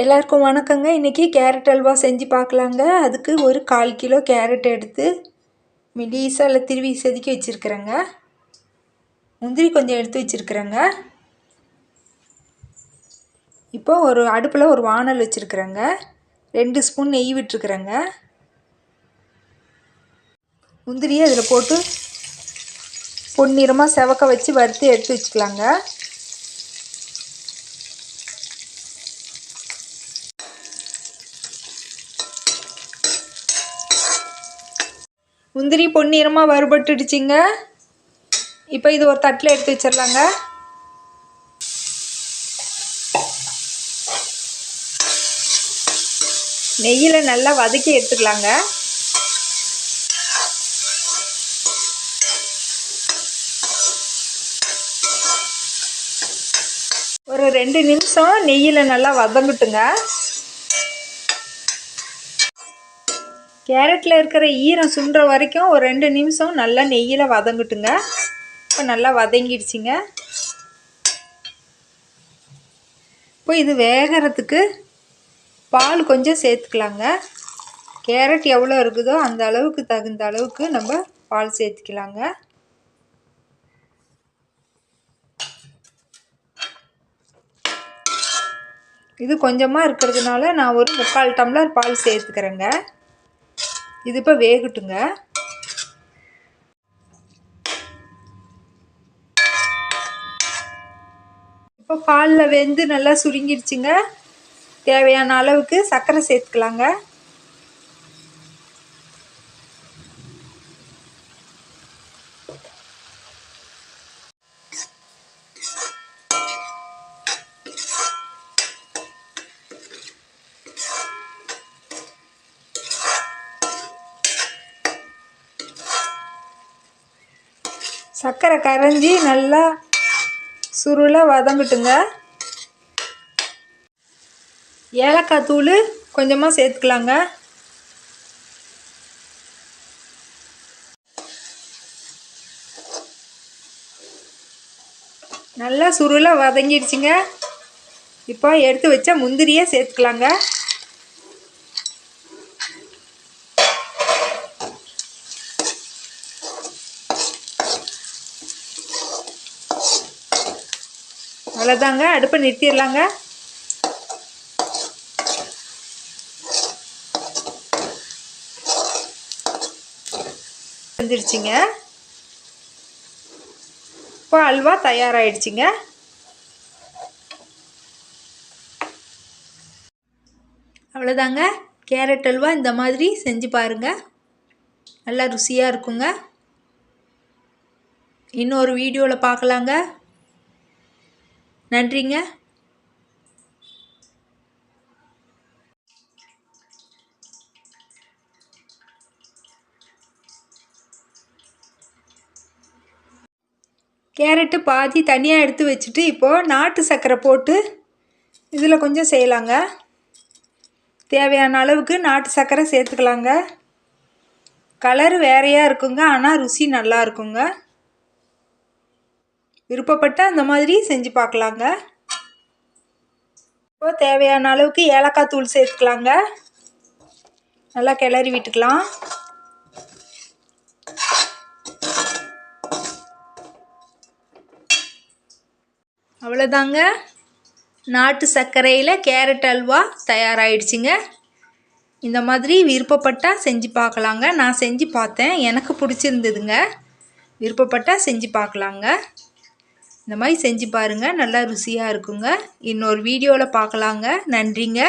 எல்லாருக்கும் வணக்கங்க. இன்றைக்கி கேரட் அல்வா செஞ்சு பார்க்கலாங்க. அதுக்கு ஒரு 1/4 கிலோ கேரட் எடுத்து மெலிசால திருவி செதுக்கி வச்சுருக்கிறேங்க. முந்திரி கொஞ்சம் எடுத்து வச்சுருக்கிறேங்க. இப்போ ஒரு அடுப்பில் ஒரு வானல் வச்சுருக்கிறேங்க. 2 ஸ்பூன் நெய் விட்டுருக்குறேங்க. முந்திரியை அதில் போட்டு பொன்னிறமாக செவக்க வச்சு வறுத்து எடுத்து வச்சுக்கலாங்க. முந்திரி பொன்னிறமாக வறுபட்டுடுச்சிங்க. இப்போ இது ஒரு தட்டில் எடுத்து வச்சிடலாங்க. நெய்யில் நல்லா வதக்கி எடுத்துக்கலாங்க. ஒரு 2 நிமிஷம் நெய்யில் நல்லா வதங்கட்டுங்க. கேரட்டில் இருக்கிற ஈரம் சுண்டுற வரைக்கும் ஒரு 2 நிமிஷம் நல்லா நெய்யில் வதங்கட்டுங்க. இப்போ நல்லா வதங்கிடுச்சிங்க. இப்போ இது வேகிறதுக்கு பால் கொஞ்சம் சேர்த்துக்கலாங்க. கேரட் எவ்வளோ இருக்குதோ அந்த அளவுக்கு தகுந்த அளவுக்கு நம்ம பால் சேர்த்துக்கலாங்க. இது கொஞ்சமாக இருக்கிறதுனால நான் ஒரு 3/4 டம்ளர் பால் சேர்த்துக்கிறேங்க. இது இப்போ வேகட்டுங்க. இப்போ பாலில் வெந்து நல்லா சுருங்கிடுச்சுங்க. தேவையான அளவுக்கு சர்க்கரை சேர்த்துக்கலாங்க. சர்க்கரை கரைஞ்சி நல்லா சுருளாக வதங்கட்டுங்க. ஏலக்காய் தூள் கொஞ்சமாக சேர்த்துக்கலாங்க. நல்லா சுருளாக வதங்கிடுச்சுங்க. இப்போ எடுத்து வச்ச முந்திரியை சேர்த்துக்கலாங்க. அவ்வளோதாங்க, அடுப்பை நிறுத்திடலாங்க. வந்துடுச்சிங்க. இப்போ அல்வா தயாராகிடுச்சிங்க. அவ்வளோதாங்க, கேரட் அல்வா இந்த மாதிரி செஞ்சு பாருங்கள். நல்லா ருசியாக இருக்குங்க. இன்னொரு வீடியோவில் பார்க்கலாங்க. நன்றிங்க. கேரட்டு பாதி தனியாக எடுத்து வச்சுட்டு இப்போது நாட்டு சர்க்கரை போட்டு இதில் கொஞ்சம் செய்யலாங்க. தேவையான அளவுக்கு நாட்டு சர்க்கரை சேர்த்துக்கலாங்க. கலர் வேறையாக இருக்குங்க, ஆனால் ருசி நல்லா இருக்குங்க. விருப்பப்பட்ட அந்த மாதிரி செஞ்சு பார்க்கலாங்க. இப்போ தேவையான அளவுக்கு ஏலக்காய் தூள் சேர்த்துக்கலாங்க. நல்லா கிளறி விட்டுக்கலாம். அவ்வளோதாங்க, நாட்டு சர்க்கரையில் கேரட் அல்வா தயாராகிடுச்சிங்க. இந்த மாதிரி விருப்பப்பட்டால் செஞ்சு பார்க்கலாங்க. நான் செஞ்சு பார்த்தேன், எனக்கு பிடிச்சிருந்ததுங்க. விருப்பப்பட்டால் செஞ்சு பார்க்கலாங்க. இந்த மாதிரி செஞ்சு பாருங்கள், நல்லா ருசியாக இருக்குங்க. இன்னொரு வீடியோவில் பார்க்கலாங்க. நன்றிங்க.